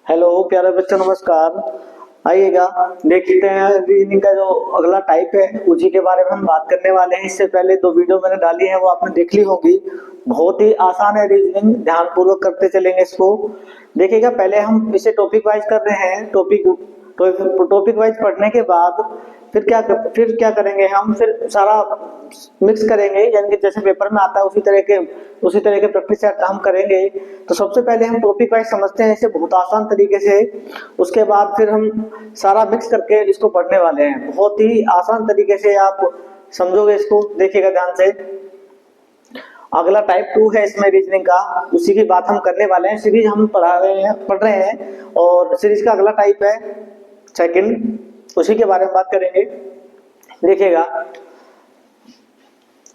Hello प्यारे बच्चों, नमस्कार। आइएगा, देखते हैं रीजनिंग का जो अगला टाइप है उसी के बारे में हम बात करने वाले हैं। इससे पहले दो वीडियो मैंने डाली है, वो आपने देख ली होगी। बहुत ही आसान है रीजनिंग, ध्यान पूर्वक करते चलेंगे इसको। देखिएगा, पहले हम इसे टॉपिक वाइज कर रहे हैं। टॉपिक वाइज पढ़ने के बाद फिर क्या करेंगे, हम फिर सारा मिक्स करेंगे, यानी कि जैसे पेपर में आता है उसी तरह के प्रैक्टिस सेट हम करेंगे। तो सबसे पहले हम टॉपिक वाइज समझते हैं इसे बहुत आसान तरीके से। उसके बाद फिर हम सारा मिक्स करके इसको पढ़ने वाले हैं। बहुत ही आसान तरीके से आप समझोगे इसको। देखिएगा ध्यान से। अगला टाइप 2 है इसमें रीजनिंग का, उसी की बात हम करने वाले हैं। सीरीज हम पढ़ रहे हैं और सीरीज का अगला टाइप है सेकंड, उसी के बारे में बात करेंगे। देखिएगा,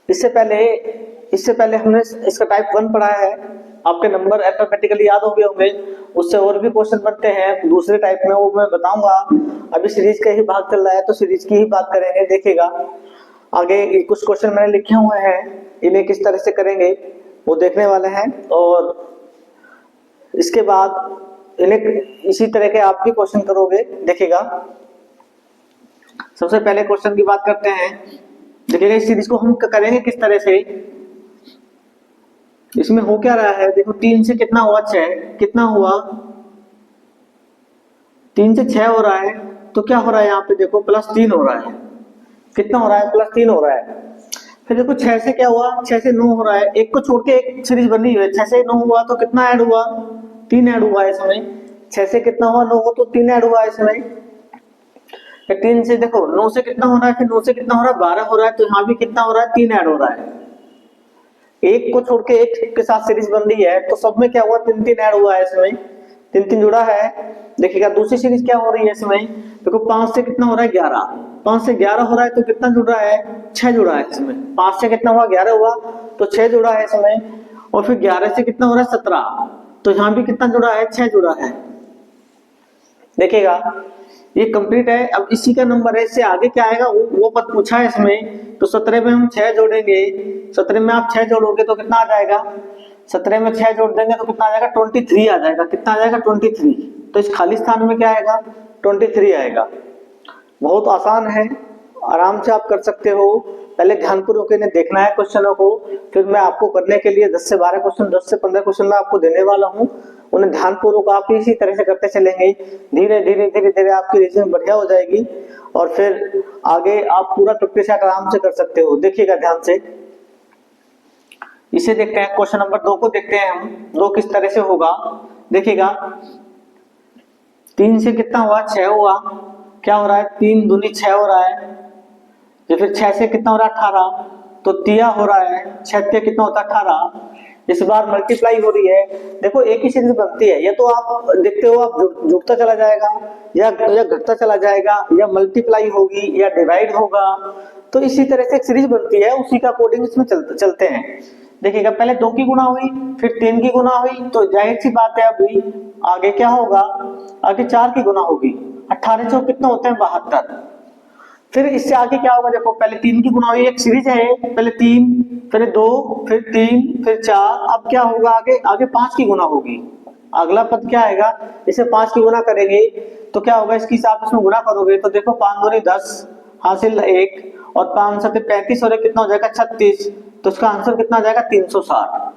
इससे पहले हमने इसका टाइप 1 पढ़ा है। आपके नंबर अल्फाबेटिकली याद हो गए होंगे। उससे और भी क्वेश्चन बनते हैं दूसरे टाइप में, वो मैं बताऊंगा। अभी सीरीज का ही भाग चल रहा है तो सीरीज की ही बात करेंगे। देखिएगा, आगे कुछ क्वेश्चन मैंने लिखे हुए हैं, इन्हें किस तरह से करेंगे वो देखने वाले हैं। और इसके बाद इन्हें इसी तरह के आप भी क्वेश्चन करोगे। देखिएगा, सबसे पहले क्वेश्चन की बात करते हैं। देखिएगा, इस सीरीज को हम करेंगे किस तरह से। इसमें हो क्या रहा है, देखो 3 से कितना हुआ 6, कितना हुआ 3 से 6 हो रहा है। तो क्या हो रहा है यहाँ पे, देखो +3 हो रहा है। कितना हो रहा है, +3 हो रहा है। फिर देखो 6 से क्या हुआ, 6 से 9 हो रहा है। एक को छोड़ के एक सीरीज बनी हुई है। 6 से 9 हुआ तो कितना ऐड हुआ, 3 ऐड हुआ है इसमें। 6 से कितना हुआ, 9 हो तो 3 ऐड हुआ है इसमें। 3 से देखो 9 से कितना हो रहा है, फिर 9 से कितना हो रहा है, 12 हो रहा है। तो यहाँ भी कितना हो रहा है, 3 ऐड हो रहा है। एक को छोड़ के एक के साथ सीरीज बन रही है तो सब में क्या हुआ, 3 ऐड हुआ है इसमें। 3 जुड़ा है। देखिएगा, दूसरी सीरीज क्या हो रही है इसमें, देखो 5 से कितना हो रहा है, 11। 5 से 11 हो रहा है तो कितना जुड़ रहा है, 6 जुड़ा है इसमें। 5 से कितना हुआ, 11 हुआ तो 6 जुड़ा है इसमें। और फिर 11 से कितना हो रहा है, 17। तो यहाँ भी कितना जुड़ा है, 6 जुड़ा है। देखिएगा, ये कंप्लीट है। अब इसी का नंबर है, इससे आगे क्या आएगा वो पद पूछा है इसमें। तो 17 में हम 6 जोड़ेंगे। 17 में आप 6 जोड़ोगे तो कितना आ जाएगा, 17 में 6 जोड़ देंगे तो कितना आ जाएगा, 23 आ जाएगा। कितना आ जाएगा, 23। तो इस खाली स्थान में क्या आएगा, 23 आएगा। बहुत आसान है, आराम से आप कर सकते हो। पहले ध्यानपूर्वक इन्हें देखना है क्वेश्चनों को, फिर मैं आपको करने के लिए 10 से 12 क्वेश्चन, 10 से 15 क्वेश्चन मैं आपको देने वाला हूँ। उन्हें ध्यानपूर्वक आप इसी तरह से करते चलेंगे। धीरे धीरे आपकी रीजनिंग बढ़िया हो जाएगी और फिर आगे आप पूरा प्रैक्टिस आराम से कर सकते हो। देखिएगा ध्यान से, इसे देखते हैं। क्वेश्चन नंबर 2 को देखते हैं हम, 2 किस तरह से होगा। देखिएगा, 3 से कितना हुआ, 6 हुआ। क्या हो रहा है, 3 दूनी 6 हो रहा है। या फिर 6 से कितना हो रहा है, 18। तो 3 हो रहा है, 6 से कितना होता है, 18। इस बार मल्टीप्लाई हो रही है। देखो एक ही सीरीज बनती है, या तो आप देखते हो आप जुड़ता चला जाएगा या घटता चला जाएगा, या मल्टीप्लाई होगी या डिवाइड होगा। तो इसी तरह से एक सीरीज बनती है, उसी का अकॉर्डिंग इसमें चलते हैं। देखिएगा, पहले 2 की गुना हुई, फिर 3 की गुना हुई, तो जाहिर सी बात है अभी आगे क्या होगा, आगे 4 की गुना होगी। 18 से कितना होते हैं, 72। फिर इससे आगे क्या होगा, देखो पहले 3 की गुना हुई, एक सीरीज है, पहले 3 फिर 2 फिर 3 फिर 4। अब क्या होगा, आगे 5 की गुना होगी। अगला पद क्या आएगा, इसे 5 की गुना करेंगे तो क्या होगा, इसकी हिसाब से इसमें गुना करोगे तो देखो 5 दूनी 10 हासिल 1 और 5 7 35 और कितना हो जाएगा, 36। तो इसका आंसर कितना आ जाएगा, 360।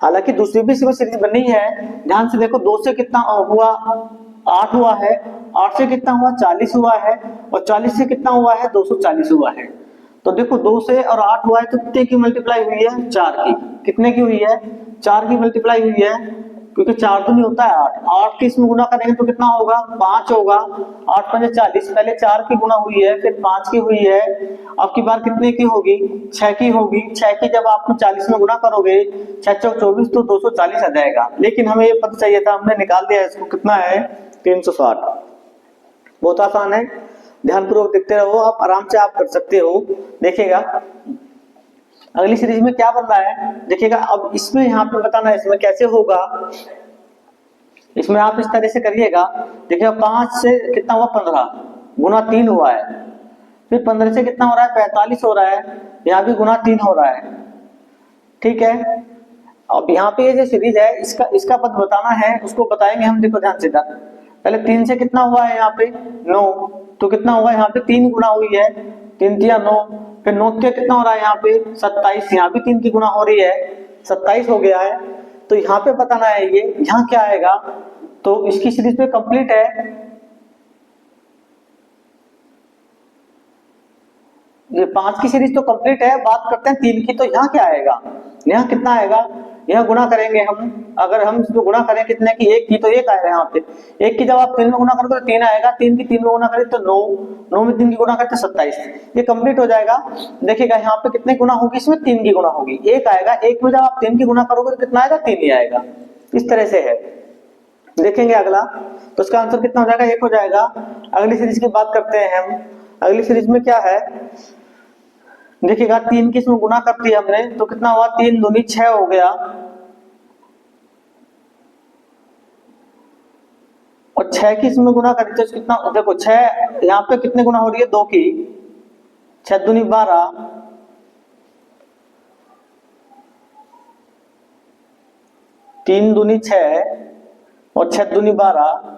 हालांकि दूसरी भी इसमें सीरीज बनी है, ध्यान से देखो। 2 से कितना हुआ, 8 हुआ है। 8 से कितना हुआ, 40 हुआ है। और 40 से कितना हुआ है, 240 हुआ है। तो देखो 2 से और 8 हुआ है तो कितने की मल्टीप्लाई हुई है, 4 की। कितने की हुई है, 4 की मल्टीप्लाई हुई है, क्योंकि 4 तो नहीं होता है 8। 8 की इसमें गुना करेंगे तो कितना होगा, 5 होगा। 8 5 40, पहले 4 की गुना हुई है, फिर 5 की हुई है। अब की बार कितने की होगी, 6 की होगी। 6 की जब आप 40 में गुना करोगे, 6 चौक 24 तो 240 आ जाएगा। लेकिन हमें ये पता चाहिए था, हमने निकाल दिया इसको, कितना है, 360। बहुत आसान है, ध्यानपूर्वक देखते रहो, आप आराम से आप कर सकते हो। देखिएगा अगली सीरीज में क्या बन रहा है। देखिएगा, अब इसमें यहाँ पे बताना है इसमें कैसे होगा। इसमें आप इस तरह से करिएगा। देखिएगा, 5 से कितना हुआ, 15 गुना 3 हुआ है। फिर 15 से कितना हो रहा है, 45 हो रहा है। यहाँ भी गुना 3 हो रहा है। ठीक है, अब यहाँ पे ये जो सीरीज है इसका इसका पद बताना है, उसको बताएंगे हम। देखो ध्यान से इधर, पहले 3 से कितना हुआ है यहाँ पे 9, तो कितना हुआ यहाँ पे 3 गुना हुई है, 3 तिया 9, फिर 9 के कितना हो रहा है यहाँ पे 27, यहाँ भी 3 की गुना हो रही है, 27 हो गया है। तो यहाँ पे बताना है ये यहाँ क्या आएगा, तो इसकी सीरीज पे कंप्लीट है। ये 5 की सीरीज तो कंप्लीट है, बात करते हैं 3 की। तो यहाँ क्या आएगा, यहाँ कितना आएगा, यहाँ गुना करेंगे हम। अगर हम इसको गुना करें कितने की, 1 की, तो 1 आएगा यहाँ पे। 1 की जब आप 3 में गुना करोगे तो 3 आएगा, 3 की 3 में गुना करें तो 9, 9 में 3 की गुना करते 27, ये कंप्लीट हो जाएगा। देखिएगा यहाँ पे कितने गुना होगी, इसमें 3 की गुना होगी, 1 आएगा। 1 में जब आप 3 की गुना करोगे तो कितना आएगा, 3 ही आएगा। इस तरह से है। देखेंगे अगला, तो इसका आंसर कितना हो जाएगा, 1 हो जाएगा। अगली सीरीज की बात करते हैं हम। अगली सीरीज में क्या है, देखिएगा 3 की इसमें गुना कर दिया हमने, तो कितना हुआ, 3 दूनी 6 हो गया, और 6 की इसमें गुना करें तो कितना, देखो 6 यहाँ पे कितने गुना हो रही है, 2 की, 6 दूनी 12, 3 दूनी 6 और 6 दूनी 12।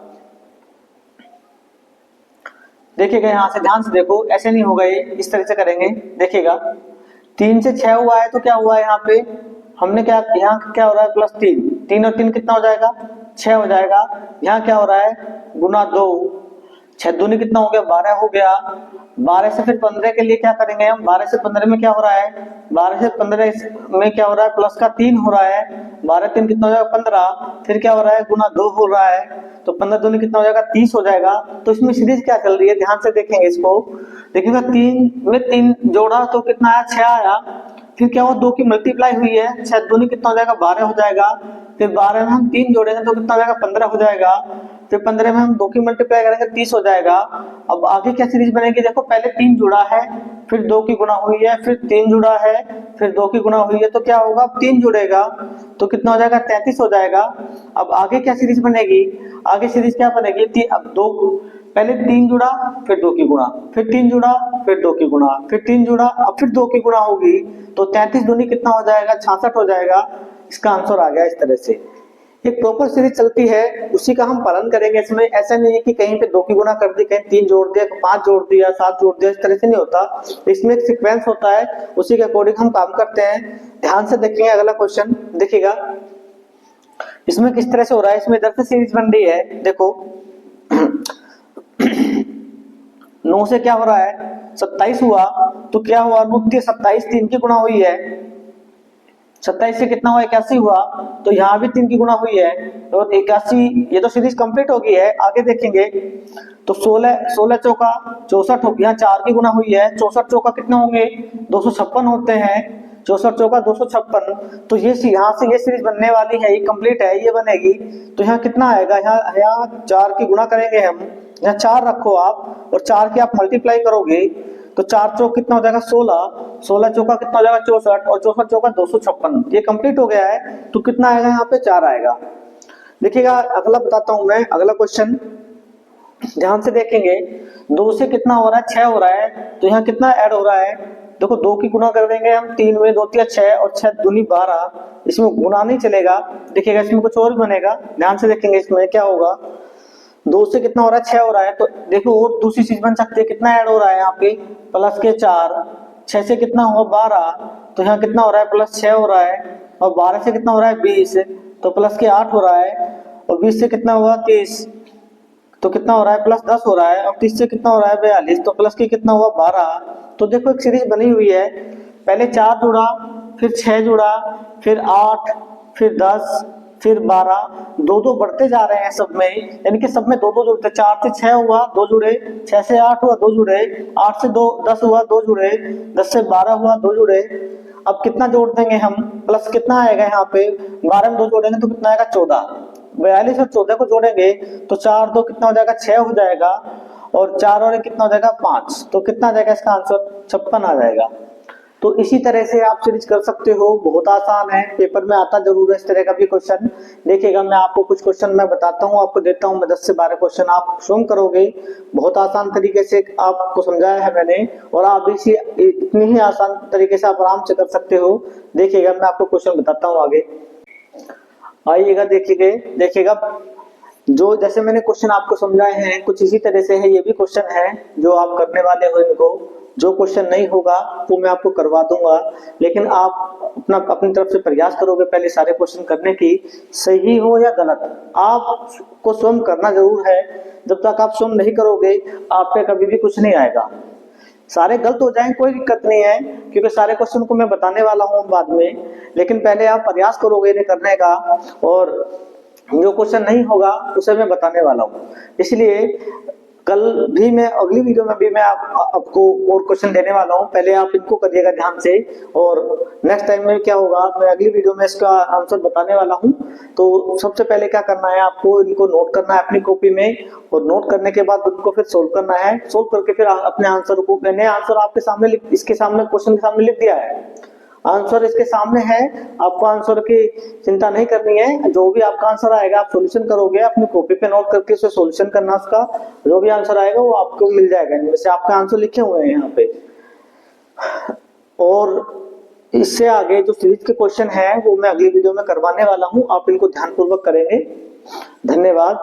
देखिएगा यहाँ से ध्यान से देखो, ऐसे नहीं होगा ये, इस तरह से करेंगे। देखिएगा 3 से 6 हुआ है, तो क्या हुआ है यहाँ पे, हमने क्या, यहाँ क्या हो रहा है, +3, 3 और 3 कितना हो जाएगा, 6 हो जाएगा। यहाँ क्या हो रहा है, गुना 2, 6 दूनी कितना हो गया, 12 हो गया। 12 से फिर 15 के लिए क्या करेंगे हम, 12 से 15 में क्या हो रहा है, 12 से 15 में क्या हो रहा है, प्लस का 3 हो रहा है, 12 3 कितना हो जाएगा, 15, फिर क्या हो रहा है, गुना 2 हो रहा है, तो 15 दूनी कितना हो जाएगा, 30 हो जाएगा। तो इसमें सीरीज क्या चल रही है, ध्यान से देखेंगे इसको। देखिएगा 3 में 3 जोड़ा तो कितना आया, 6 आया, फिर क्या हुआ, 2 की मल्टीप्लाई हुई है, 6 दूनी कितना हो जाएगा, 12 हो जाएगा, फिर 12 में हम 3 जोड़ेंगे तो कितना हो जाएगा, 15 हो जाएगा, फिर 15 में हम 2 की मल्टीप्लाई करेंगे 30 हो जाएगा। अब आगे क्या सीरीज बनेगी, देखो पहले 3 जुड़ा है, फिर 2 की गुना हुई है, फिर 3 जुड़ा है, फिर 2 की गुना हुई है, तो क्या होगा, 3 जुड़ेगा तो कितना हो जाएगा, 33 हो जाएगा। अब आगे क्या सीरीज बनेगी, आगे सीरीज क्या बनेगी, अब 2, पहले 3 जुड़ा, फिर 2 की गुणा, फिर 3 जुड़ा, फिर 2 की गुणा, फिर 3 जुड़ा, अब फिर 2 की गुणा होगी, तो 33 दूनी कितना हो जाएगा, 66 हो जाएगा। इसका आंसर आ गया इस तरह से। एक प्रॉपर सीरीज चलती है, उसी का हम पालन करेंगे। इसमें ऐसा नहीं है कि कहीं पे 2 की गुना कर दी, कहीं 3 जोड़ दिया, 5 जोड़ दिया, 7 जोड़ दिया, इस तरह से नहीं होता। इसमें एक सीक्वेंस होता है, उसी के अकॉर्डिंग हम काम करते हैं। ध्यान से देखेंगे अगला क्वेश्चन, देखिएगा इसमें किस तरह से हो रहा है। इसमें इधर से सीरीज बन रही है, देखो 9 से क्या हो रहा है, 27 हुआ, तो क्या हुआ, 9 27, 3 की गुणा हुई है, 27 से कितना हुआ, 81 हुआ, तो यहाँ भी 3 की गुणा हुई है, तो 81, ये तो सीरीज कंप्लीट हो गई है। आगे देखेंगे तो 16 चौका 64 हो गया, 4 की गुणा हुई है, 64 चौका कितने होंगे, 256 होते हैं, 64 चौका 256, तो ये यहाँ से ये सीरीज बनने वाली है, ये कंप्लीट है, ये बनेगी। तो यहाँ कितना आएगा, यहाँ 4 की गुणा करेंगे हम, यहाँ 4 रखो आप, और 4 की आप मल्टीप्लाई करोगे तो 4 चौक कितना हो जाएगा, 16, 16 चौका कितना हो जाएगा, 64, और 64 चौका 256, ये कंप्लीट हो गया है। तो कितना आएगा, यहाँ पे 4 आएगा। देखिएगा अगला बताता हूं मैं, अगला क्वेश्चन ध्यान से देखेंगे। 2 से कितना हो रहा है, 6 हो रहा है, तो यहाँ कितना ऐड हो रहा है, देखो 2 की गुना कर देंगे हम, 3 में 2 तिया 6 और 6 दूनी 12, इसमें गुना नहीं चलेगा। देखिएगा इसमें कुछ और भी बनेगा, ध्यान से देखेंगे इसमें क्या होगा। 2 से कितना हो रहा है, 6 हो रहा है, तो देखो और दूसरी चीज बन सकती है, कितना ऐड हो रहा है यहाँ पे, प्लस के 4, 6 से कितना हुआ 12, तो यहाँ कितना हो रहा है, प्लस 6 हो रहा है, और 12 से कितना हो रहा है 20, तो प्लस के 8 हो रहा है, और 20 से कितना हुआ 30, तो कितना हो रहा है, प्लस 10 हो रहा है, और 30 से कितना हो रहा है 42, तो प्लस के कितना हुआ 12। तो देखो एक सीरीज बनी हुई है, पहले 4 जुड़ा, फिर 6 जुड़ा, फिर 8, फिर 10, फिर 12, 2 बढ़ते जा रहे हैं सब में, यानी कि सब में 2 जुड़ते, 4 से 6 हुआ 2 जुड़े, 6 से 8 हुआ 2 जुड़े, 8 से 10 हुआ 2 जुड़े, 10 से 12 हुआ 2 जुड़े। अब कितना जोड़ देंगे हम, प्लस कितना आएगा यहाँ पे, 12 में 2 जोड़ेंगे तो कितना आएगा 14, 42 और 14 को जोड़ेंगे तो 4 2 कितना हो जाएगा, 6 हो जाएगा, और 4 और 1 कितना हो जाएगा 5, तो कितना आ जाएगा इसका आंसर 56 आ जाएगा। तो इसी तरह से आप सीरीज कर सकते हो, बहुत आसान है, पेपर में आता जरूर है इस तरह का भी क्वेश्चन। देखिएगा मैं आपको कुछ क्वेश्चन मैं बताता हूँ, आपको देता हूँ मैं 10 से 12 क्वेश्चन, आप स्वयं करोगे, बहुत आसान तरीके से आपको समझाया है मैंने, और आप इसी इतनी ही आसान तरीके से आप आराम से कर सकते हो। देखिएगा मैं आपको क्वेश्चन बताता हूँ आगे। आइएगा देखिएगा जो जैसे मैंने क्वेश्चन आपको समझाए हैं कुछ इसी तरह से है, ये भी क्वेश्चन है जो आप करने वाले हो इनको। जो क्वेश्चन नहीं होगा वो मैं आपको करवा दूंगा, लेकिन आप अपनी तरफ से प्रयास करोगे पहले सारे क्वेश्चन करने की, सही हो या गलत आपको स्वयं करना जरूर है। जब तक आप स्वयं नहीं करोगे आप पे कभी भी कुछ नहीं आएगा। सारे गलत हो जाएं कोई दिक्कत नहीं है, क्योंकि सारे क्वेश्चन को मैं बताने वाला हूं बाद में, लेकिन पहले आप प्रयास करोगे इन्हें करने का, और जो क्वेश्चन नहीं होगा उसे मैं बताने वाला हूं। इसलिए कल भी मैं अगली वीडियो में भी मैं आपको और क्वेश्चन देने वाला हूं, पहले आप इनको करिएगा ध्यान से, और नेक्स्ट टाइम में क्या होगा मैं अगली वीडियो में इसका आंसर बताने वाला हूं। तो सबसे पहले क्या करना है, आपको इनको नोट करना है अपनी कॉपी में, और नोट करने के बाद उनको फिर सोल्व करना है। सोल्व करके फिर अपने आंसर को, मैंने आंसर आपके सामने इसके सामने क्वेश्चन के सामने लिख दिया है, आंसर इसके सामने है, आपको आंसर की चिंता नहीं करनी है। जो भी आपका आंसर आएगा आप सॉल्यूशन करोगे, अपनी कॉपी पे नोट करके उसे सॉल्यूशन करना, उसका जो भी आंसर आएगा वो आपको मिल जाएगा। वैसे आपका आंसर लिखे हुए हैं यहाँ पे, और इससे आगे जो सीरीज के क्वेश्चन है वो मैं अगली वीडियो में करवाने वाला हूँ, आप इनको ध्यानपूर्वक करेंगे। धन्यवाद।